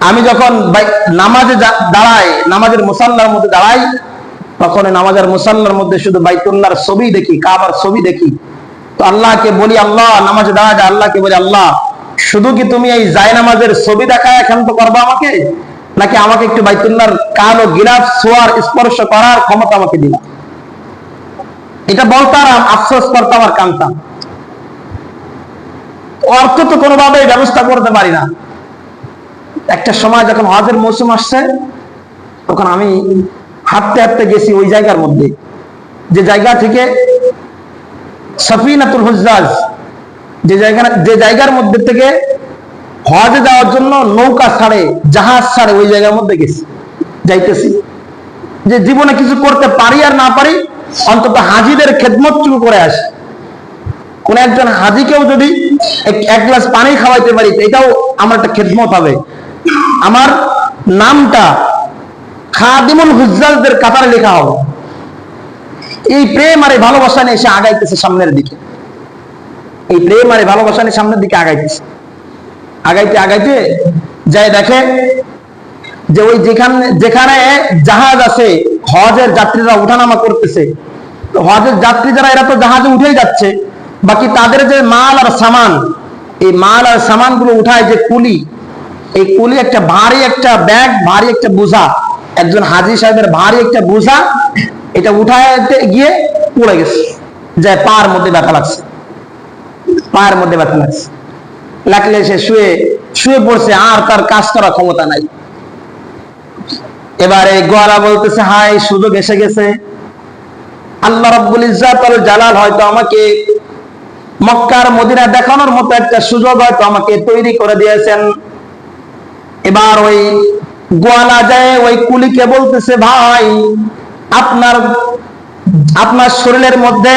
আমি যখন নামাজে দাঁড়াই, নামাজের মুসাল্লার মধ্যে দাঁড়াই, তখন নামাজের মুসাল্লার মধ্যে শুধু বাইতুল্লাহর ছবি দেখি, কাবার ছবি দেখি। তো আল্লাহকে বলি, আল্লাহ, নামাজে দাঁড়ায় আল্লাহকে বলি, আল্লাহ, শুধু কি তুমি এই জায়নামাজের ছবি দেখা এখন তো করবা আমাকে, নাকি আমাকে একটু বাইতুল্লাহর কালো গিলাফ ছোঁয়ার স্পর্শ করার ক্ষমতা আমাকে দিলা? এটা বলতাম, আফসোস করতাম আর কাঁদতাম। অর্থ তো কোনোভাবে ব্যবস্থা করতে পারি না। একটা সময় যখন হজের মৌসুম আসছে, তখন আমি হাঁটতে হাঁটতে গেছি ওই জায়গার মধ্যে, যে জায়গা থেকে সফিনাতুল হুজ্জাজ, যে জায়গার মধ্যে থেকে হজে যাওয়ার জন্য নৌকা ছাড়ে, জাহাজ ছাড়ে, ওই জায়গার মধ্যে গেছি, যাইতেছি। যে জীবনে কিছু করতে পারি আর না পারি, অন্তত হাজিদের খেদমত শুরু করে আসি। কোন একজন হাজিকেও যদি এক গ্লাস পানি খাওয়াইতে পারি, এটাও আমার একটা খেদমত হবে। আমার নামটা খাদিমুল হুজ্জাজদের কাতারে লেখা হবে। এই প্রেম আর এই ভালোবাসা নিয়ে এসে আগাইতেছে সামনের দিকে। এই প্রেম আর এই ভালোবাসা নিয়ে সামনের দিকে আগাইতেছে। আগাইতে আগাইতে যাই দেখে যে ওই যেখানে জাহাজ আছে, হজের যাত্রীরা উঠানামা করতেছে। তো হজের যাত্রী যারা, এরা তো জাহাজে উঠেই যাচ্ছে, বাকি তাদের যে মাল আর সামান, এই মাল আর সামান গুলো উঠায় যে কুলি, এই কুলি একটা ভারী একটা ব্যাগ, ভারী একটা বোঝা, একজন হাজি সাহেবের ভারী একটা বোঝা, এটা উঠাইতে গিয়ে পড়ে গেছে, যায় পায়ের মধ্যে ব্যথা লাগছে, পায়ের মধ্যে ব্যথা লাগছে। লাগলে সে শুয়ে পড়ছে, আর তার কাজ করার ক্ষমতা নাই। এবারে গোয়ালা বলতেছে, হায় সুযোগ এসে গেছে, আল্লাহ রাব্বুল ইজ্জাত ওয়াল জালাল হয়তো আমাকে মক্কার মদিনা দেখানোর মতো একটা সুযোগ হয়তো আমাকে তৈরি করে দিয়েছেন। এবার ওই গোয়ালা যায় ওই কুলিকে বলতেছে, ভাই আপনার শরীরের মধ্যে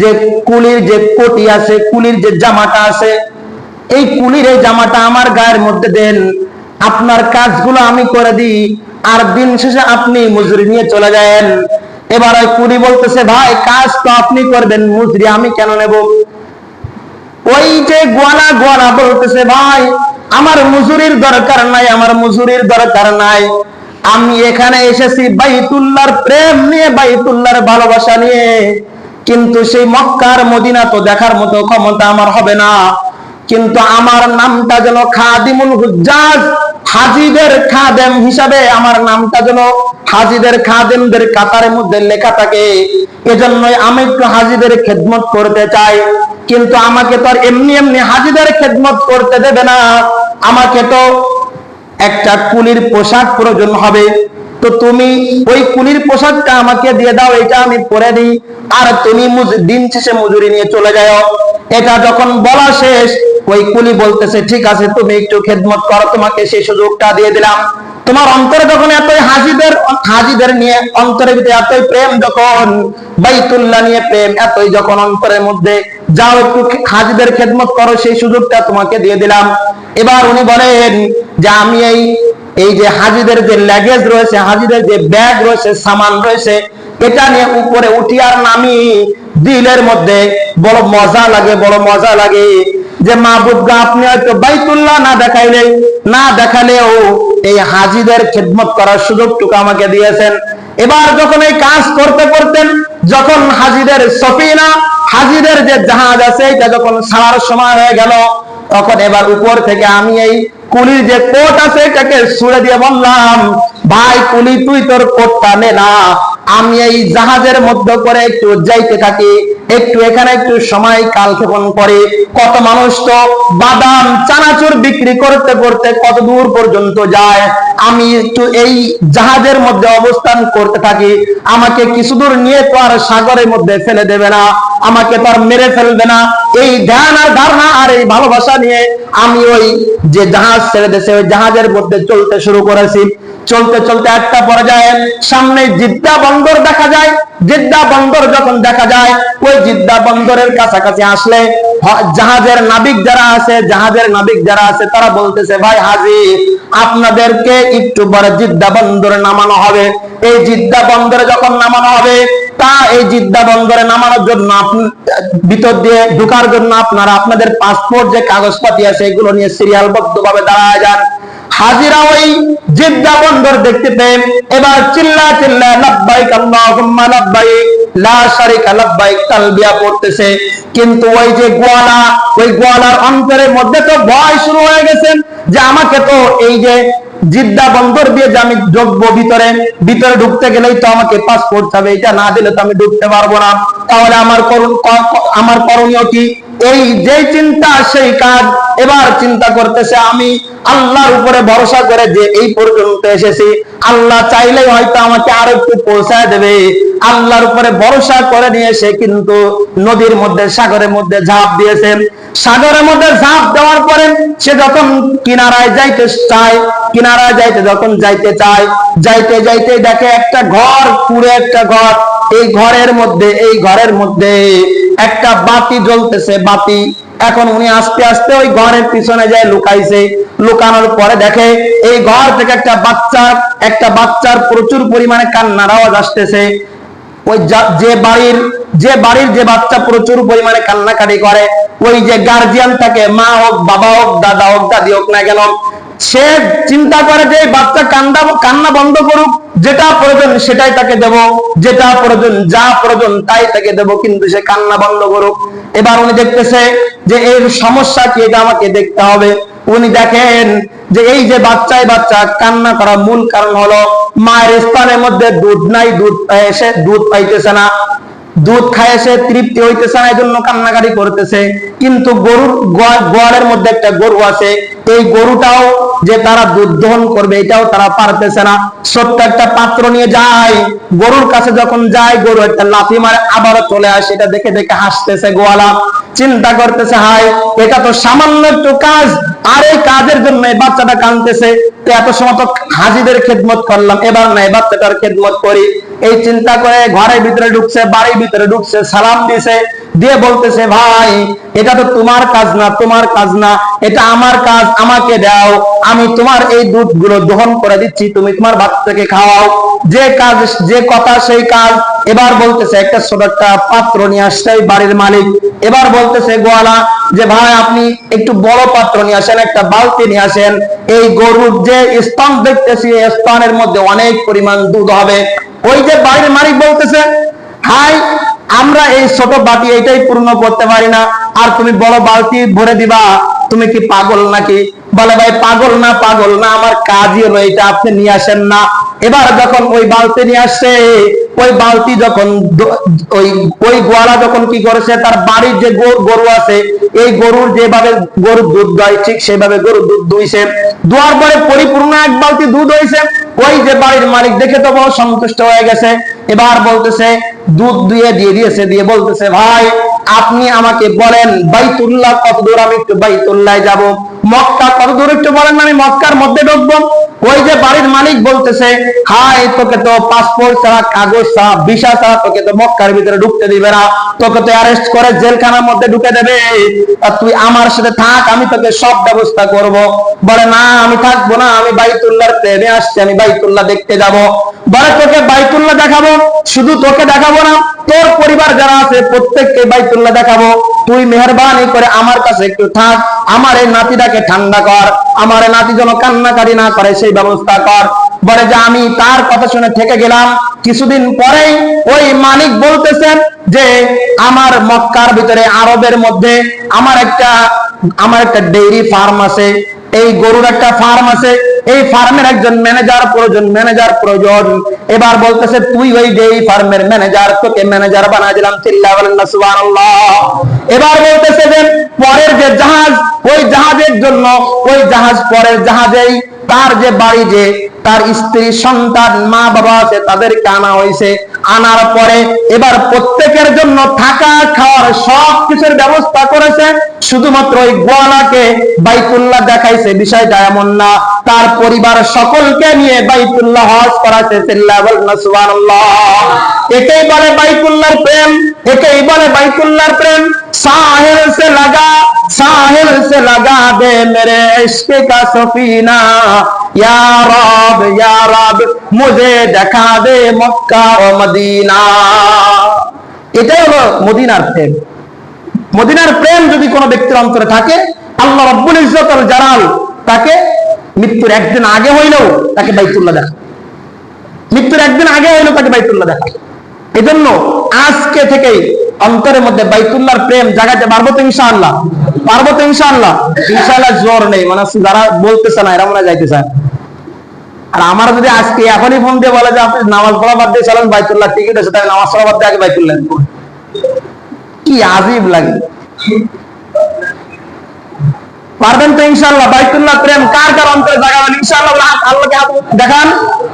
যে কুলির যে কোটি আছে, কুলির যে জামাটা আছে, এই কুলির এই জামাটা আমার গায়ের মধ্যে দেন, আপনার কাজগুলো আমি করে দিই, আর দিন শেষে আপনি মজুরি নিয়ে চলে যান। এবার ওই কুলি বলতেছে, ভাই কাজ তো আপনি করবেন, মজুরি আমি কেন নেব? ওই যে গোয়ালা বলতেছে, ভাই আমার মজুরির দরকার নাই, আমার মজুরির দরকার নাই, আমি এখানে এসেছি বাইতুল্লাহর প্রেম নিয়ে, বাইতুল্লাহর ভালোবাসা নিয়ে, কিন্তু সেই মক্কার মদিনা তো দেখার মতো ক্ষমতা আমার হবে না, কিন্তু আমার নামটা যেন খাদিমুল হুজ্জাজ, হাজিদের খাদেম হিসাবে আমার নামটা যেন হাজিদের খাদেমদের কাতারের মধ্যে লেখা থাকে। এজন্যই আমি একটু হাজিদের খেদমত করতে চাই, কিন্তু আমাকে তো আর এমনি এমনি হাজিদের খেদমত করতে দেবে না, আমাকে তো একটা কুলির পোশাক প্রয়োজন হবে। তো তুমি ওই কুলির পোশাকটা আমাকে দিয়ে দাও, এটা আমি পরে দিই, আর তুমি দিন শেষে মজুরি নিয়ে চলে যাও। এটা যখন বলা শেষ, ওই কুলি বলতেছে, ঠিক আছে তুমি একটু খেদমত করো, তোমাকে সেই সুযোগটা দিয়ে দিলাম। তোমার অন্তরে যখন এতই হাজিদের নিয়ে অন্তরের ভিতরে এতই প্রেম, যখন বাইতুল্লাহ নিয়ে প্রেম এতই যখন অন্তরের মধ্যে, যাও একটু হাজিদের খেদমত করো, সেই সুযোগটা তোমাকে দিয়ে দিলাম। এবার উনি বলেন যে আমি এই যে হাজিদের যে লাগেজ রয়েছে, হাজিদের যে ব্যাগ রয়েছে, সামান রয়েছে, এটা নিয়ে উপরে উঠি আর নামি, দিলের মধ্যে বড় মজা লাগে যে মাহবুব গা, আপনি হয়তো বাইতুল্লাহ না দেখালেও এই হাজিদের খেদমত করার সুযোগটুকু আমাকে দিয়েছেন। এবার যখন এই কাজ করতে করতেন, যখন হাজিদের সফিনা, হাজিদের যে জাহাজ আছে, এটা যখন ছাড়ার সময় হয়ে গেল, তখন এবার উপর থেকে আমি এই কুলির যে কোট আছে এটাকে ছুড়ে দিয়ে বললাম, ভাই কুলি তুই তোর কোটটা নে না, আমি এই জাহাজের মধ্যে করে একটু যাইতে থাকি, একটু এখানে একটু সময় কালক্ষেপণ করে। কত মানুষ তো বাদাম চানাচুর বিক্রি করতে করতে কত দূর পর্যন্ত যায়, আমি একটু এই জাহাজের মধ্যে অবস্থান করতে থাকি, আমাকে কিছু দূর নিয়ে তো আর সাগরের মধ্যে ফেলে দেবে না, আমাকে তো আর মেরে ফেলবে না। এই ধ্যান আর ধারণা আর এই ভালোবাসা নিয়ে আমি ওই যে জাহাজ ছেড়ে দিয়েছে, ওই জাহাজের মধ্যে চলতে শুরু করেছি। চলতে চলতে একটা পর্যায়ে সামনে জিদ্দা বন্দর দেখা যায়। জিদ্দা বন্দর যখন দেখা যায়, ওই জিদ্দা বন্দরের কাছাকাছি আসলে জাহাজের নাবিক যারা আছে তারা বলতেছে, ভাই হাজি, আপনাদেরকে একটু পরে জিদ্দা বন্দরে নামানো হবে। এই জিদ্দা বন্দরে যখন নামানো হবে, এই জিদ্দা বন্দরে নামানোর জন্য ভিতর দিয়ে ঢোকার জন্য আপনারা আপনাদের পাসপোর্ট যে কাগজপাতি আছে এগুলো নিয়ে সিরিয়ালবদ্ধ ভাবে দাঁড়ায় যান। হাজিরা ওই জিদ্দা বন্দর দেখতে পেয়ে এবার চিল্লা লাব্বাইক আল্লাহুম্মা লাব্বাইক লা শারিকা লাব্বাইক তালবিয়া পড়তেছে। কিন্তু ওই যে গোয়ালার অন্তরের মধ্যে তো ভয় শুরু হয়ে গেছে যে আমাকে তো এই যে জিদ্দা বন্দর দিয়ে যে আমি ঢুকবো ভিতরে ঢুকতে গেলেই তো আমাকে পাসপোর্ট চাবে, এটা না দিলে তো আমি ঢুকতে পারবো না। তাহলে আমার করণীয় কি? এই যে চিন্তা সেই কাজ। এবার চিন্তা করতেছে আমি আল্লাহর উপরে ভরসা করে যে এই পর্যন্ত এসেছি, আল্লাহ চাইলেই হয়তো আমাকে আরো একটু পৌঁছায় দেবে। আল্লাহর উপরে ভরসা করে নিয়ে সে কিন্তু নদীর মধ্যে, সাগরের মধ্যে ঝাঁপ দিয়েছেন। সাগরের মধ্যে ঝাঁপ দেওয়ার পরে সে যখন কিনারায় যাইতে চায়, কিনারায় যখন যাইতে চায়, যাইতে যাইতে দেখে একটা ঘর, পুরো একটা ঘর। এই ঘরের মধ্যে একটা বাতি জ্বলতেছে, বাতি। এখন উনি আস্তে আস্তে ওই ঘরের পিছনে যায় লুকাইছে। লুকানোর পরে দেখে এই ঘর থেকে একটা বাচ্চার প্রচুর পরিমাণে কান্নার আওয়াজ আসতেছে। ওই যে বাড়ির যে বাচ্চা প্রচুর পরিমাণে কান্নাকাটি করে, ওই যে গার্জিয়ান থাকে, মা হোক, বাবা হোক, দাদা হোক, দাদি হোক না কেন, সে চিন্তা করে যে বাচ্চা কান্না বন্ধ করুক, যেটা প্রয়োজন সেটাই তাকে দেব, যেটা প্রয়োজন, যা প্রয়োজন তাই তাকে দেব, কিন্তু সে কান্না বন্ধ করুক। এবার উনি দেখতেছে যে এর সমস্যা কি, এটা আমাকে দেখতে হবে। উনি দেখেন যে এই যে বাচ্চা কান্না করার মূল কারণ হলো মায়ের স্থানের মধ্যে দুধ নাই, দুধ পাইতেছে না, দুধ খায় সে তৃপ্তি হইতেছে না, এই জন্য কান্নাকাটি করতেছে। কিন্তু গরুর গোয়ালের মধ্যে একটা গরু আছে, এই গরুটাও যে তারা দুধ দহন করবে এটাও তারা পারতেছে না। ছোট্ট একটা পাত্র নিয়ে যায়, গরুর কাছে যখন যায় গরু একটা লাথি মারে, আবারও চলে আসে। এটা দেখে দেখে হাসতেছে গোয়ালা, চিন্তা করতেছে হায় এটা তো সামান্য একটু কাজ, আর এই কাজের জন্য এই বাচ্চাটা কাঁদতেছে। তো এত সময় তো হাজিদের খেদমত করলাম, এবার না এই বাচ্চাটার খেদমত করি। এই চিন্তা করে ঘরের ভিতরে ঢুকছে, বাড়ির ভিতরে ঢুকছে, সালাম দিছে, দিয়ে বলতেছে ভাই এটা তো তোমার কাজ না, তোমার কাজ না, এটা আমার কাজ, আমাকে দাও, আমি তোমার এই দুধগুলো দহন করে দিচ্ছি, তুমি তোমার বাচ্চাকে খাওয়াও। যে কাজ, যে কথা সেই কাজ। এবার বলতেছে একটা ছোট একটা পাত্র নিয়ে আসছে বাড়ির মালিক। এবার বলতেছে গোয়ালা যে ভাই আপনি একটু বড় পাত্র নিয়ে আসেন, একটা বালতি নিয়ে আসেন। এই গরুর যে স্তন দেখতেছি, স্তনের মধ্যে অনেক পরিমাণ দুধ হবে। ওই যে বাড়ির মালিক বলতেছে হাই আমরা এই ছোট বাটি এইটাই পূর্ণ করতে পারি না, আর তুমি বড় বালতি ভরে দিবা, তুমি কি পাগল নাকি? বলে ভাই পাগল না, আমার কাজই হলো এটা, আপনি নিয়ে আসেন না। এবার যখন ওই বালতি নিয়ে আসছে, ওই বালতি যখন ওই গোয়ালা যখন কি করেছে, তার বাড়ির যে গরু আছে, এই গরুর যেভাবে গরুর দুধ দয় ঠিক সেভাবে গরুর দুধ দুইছে। দোয়ার পরে পরিপূর্ণ এক বালতি দুধ হয়েছে। ওই যে বাড়ির মালিক দেখে তো বড় সন্তুষ্ট হয়ে গেছে। এবার বলতেছে দুধ দিয়ে দিয়েছে, দিয়ে বলতেছে ভাই আপনি আমাকে বলেন বাইতুল্লাহ কত দূর, আমি একটু বাইতুল্লাহ যাব। মক্কা কত দূর একটু বলেন, আমি মক্কার মধ্যে ঢুকবো। ওই যে বাড়ির মালিক বলতেছে হাই তোকে তো পাসপোর্ট ছাড়া, কাগজ ছাড়া, ভিসা ছাড়া তোকে তো মক্কার ভিতরে ঢুকতে দিবে না, তোকে তো অ্যারেস্ট করে জেলখানার মধ্যে ঢুকে দেবে। আর তুই আমার সাথে থাক, আমি তোকে সব ব্যবস্থা করব। বলে না আমি থাকবো না, আমি বাইতুল্লাহর প্রেমে আসছি, আমি বাইতুল্লাহ দেখতে যাব। বলে তোকে বাইতুল্লাহ দেখাবো, শুধু তোকে দেখাবো না, তোর পরিবার যারা আছে প্রত্যেককে বাইতুল্লাহ দেখাবো। তুই মেহরবানি করে আমার কাছে একটু থাক, আমার এই নাতিটাকে ঠান্ডা কর, আমার এই নাতি যেন কান্নাকাটি না করে সেই ব্যবস্থা কর। বলে যে আমি তার কথা শুনে থেকে গেলাম। কিছুদিন পরেই ওই মালিক বলতেছেন যে আমার মক্কার ভিতরে আরবের মধ্যে আমার একটা ডেইরি ফার্ম আছে, এই গরুর একটা ফার্ম আছে, এই ফার্মের একজন ম্যানেজার প্রয়োজন। এবার বলতেছে তুই ওই ডেইরি ফার্মের ম্যানেজার, তোকে ম্যানেজার বানায় দিলাম, চিল্লা বলেন না সুবহানাল্লাহ। এবার বলতেছে যে পরের যে জাহাজ, ওই জাহাজের জন্য, ওই জাহাজ পরের জাহাজেই তার যে বাড়ি, যে তার স্ত্রী সন্তান মা বাবা আছে তাদেরকে আনা হয়েছে। আনার পরে এবার প্রত্যেকের জন্য থাকা খাওয়ার সব কিছুর ব্যবস্থা করেছে, শুধুমাত্র ওই গোয়ালাকে বাইতুল্লাহ দেখাইছে। বিষয়টা এমন না, তার পরিবার সকলকে নিয়ে বাইতুল্লাহ হজ করাছে। সুবহানাল্লাহ। একেই বলে বাইতুল্লাহর প্রেম, একেই বলে বাইতুল্লাহর প্রেম। साहिल से लगा दे मेरे इश्क का सफीना, या रब मुझे দেখা দে মক্কা ও মদিনা। এটাই হলো মদিনার প্রেম। মদিনার প্রেম যদি কোনো ব্যক্তির অন্তরে থাকে, আল্লাহ রাব্বুল ইজ্জত আল জালাল তাকে মৃত্যুর একদিন আগে হইলেও তাকে বাইতুল্লাহ দেখা, মৃত্যুর একদিন আগে হইলেও তাকে বাইতুল্লাহ দেখা। এজন্য আজকে থেকেই অন্তরের মধ্যে বাইতুল্লাহর প্রেম জাগাতে পারবো তো ইনশাআল্লাহ, পারবো তো ইনশাআল্লাহ। ইনশাআল্লাহ জোর নেই, মানে যারা বলতেছে না এরা মনে যাইতে চায়, আর আমার যদি আজকে এখনই ফোন দিয়ে বলে যে আপনি নামাজ পড়া বাদ দিয়ে চলেন বাইতুল্লাহ টিকিট আছে, তাই নামাজ পড়া বাদ দিয়ে আগে বাইতুল্লাহ, কি আজীব লাগে। পারবেন তো ইনশাআল্লাহ? বাইতুল্লাহ প্রেম কার কার অন্তরে জাগাবেন ইনশাআল্লাহ? আল্লাহকে হাত দেখান,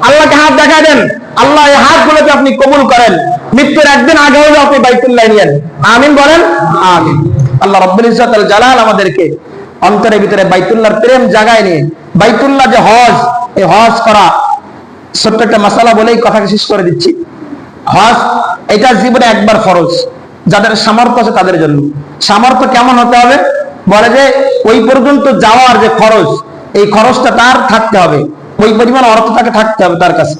আল্লাহকে হাত দেখা দেন, আল্লাহ এই হাতগুলোকে আপনি কবুল করেন। মৃত্যুর একদিন আগে হলেও আপনি বাইতুল্লাহ নিয়েন। আমিন বলেন, আমিন। আল্লাহ রাব্বুল ইজ্জত আল জালাল আমাদেরকে অন্তরের ভিতরে বাইতুল্লাহর প্রেম জাগায় নিয়ে, বাইতুল্লাহ যে হজ, এই হজ করা, ছোট্ট একটা মাসালা বলেই কথাকে শেষ করে দিচ্ছি। হজ এটা জীবনে একবার ফরজ, যাদের সামর্থ্য আছে তাদের জন্য। সামর্থ্য কেমন হতে হবে? বলে যে ওই পর্যন্ত যাওয়ার যে খরচ, এই খরচটা তার থাকতে হবে, ওই পরিমাণ অর্থ তাকে থাকতে হবে তার কাছে,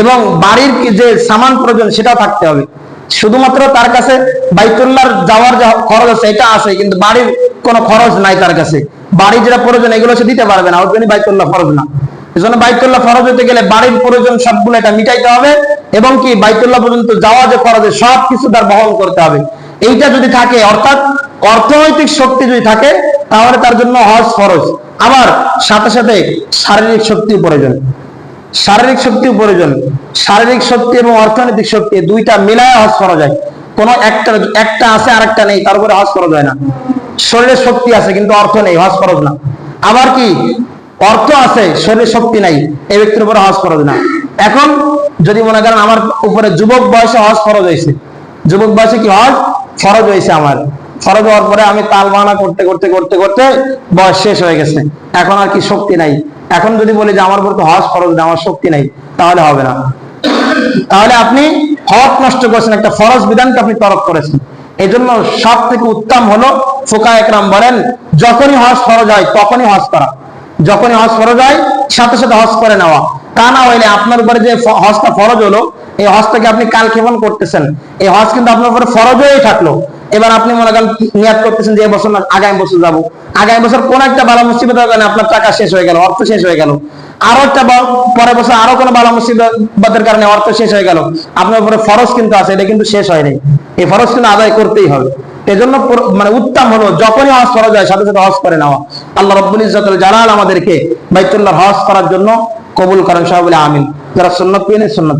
এবং বাড়ির যে সামান প্রয়োজন সেটাও থাকতে হবে। শুধুমাত্র তার কাছে বাইতুল্লাহর যাওয়ার যে খরচ আছে এটা আছে, কিন্তু বাড়ির কোনো খরচ নাই তার কাছে। বাড়ির যেটা প্রয়োজন এগুলো সে দিতে পারবে না, ওর জন্য বাইতুল্লাহ ফরজ না। এজন্য বাইতুল্লাহ ফরজ হতে গেলে বাড়ির প্রয়োজন সবগুলো এটা মিটাইতে হবে, এবং কি বাইতুল্লাহ পর্যন্ত যাওয়া যে খরচ সব কিছু তার বহন করতে হবে। এইটা যদি থাকে, অর্থাৎ অর্থনৈতিক শক্তি যদি থাকে, তাহলে তার জন্য হজ ফরজ। আবার সাথে সাথে শারীরিক শক্তির প্রয়োজন, শারীরিক শক্তির প্রয়োজন। শারীরিক শক্তি এবং অর্থনৈতিক শক্তি দুইটা মিলায় হজ ফরজ হয়। কোনো একটা আছে আর একটা নেই, তার উপরে হজ ফরজ হয় না। শরীরের শক্তি আছে কিন্তু অর্থ নেই, হজ ফরজ না। আবার কি অর্থ আছে শরীরের শক্তি নাই, এই ব্যক্তির উপরে হজ ফরজ না। এখন যদি মনে করেন আমার উপরে যুবক বয়সে হজ ফরজ হয়েছে, যুবক বয়সে কি হজ ফরজ হয়েছে, আমার ফরজ হওয়ার পরে আমি তাল বাহানা করতে করতে করতে করতে বয়স শেষ হয়ে গেছে, এখন আর কি শক্তি নাই। এখন যদি বলি যে আমার উপর তো হজ ফরজ না, আমার শক্তি নাই, তাহলে হবে না। তাহলে আপনি হক নষ্ট করেছেন, একটা ফরজ বিধানকে আপনি তরক করেছেন। এই জন্য সব থেকে উত্তম হলো, ফুকাহা একরাম বলেন, যখনই হজ ফরজ হয় তখনই হজ করা, যখনই হজ ফরজ হয় সাথে সাথে হজ করে নেওয়া। তা না হইলে আপনার উপরে যে হজটা ফরজ হলো, এই হজটাকে আপনি কালক্ষেপণ করতেছেন, এই হজ কিন্তু আপনার উপরে ফরজ হয়েই থাকলো। এবার আপনি মনে করেন নিয়াত করতেছেন যে এবছর না আগামী বছর যাবো, আগামী বছর কোন একটা বালা মুসিবতের কারণে আপনার টাকা শেষ হয়ে গেল, অর্থ শেষ হয়ে গেল, আরো একটা পরের বছর আরো কোনো বালা মুসিবতের কারণে অর্থ শেষ হয়ে গেল, আপনার উপরে ফরজ কিন্তু আছে, এটা কিন্তু শেষ হয়নি, এই ফরজ কিন্তু আদায় করতেই হবে। এজন্য মানে উত্তম হলো যখনই হজ ফরজ হয় সাথে সাথে হজ করে নেওয়া। আল্লাহ রাব্বুল ইজ্জত আল জালাল আমাদেরকে বাইতুল্লাহ হজ করার জন্য কবুল করেন, সবাই বলে আমিন। যারা সুন্নাত পেয়ে সুন্নাত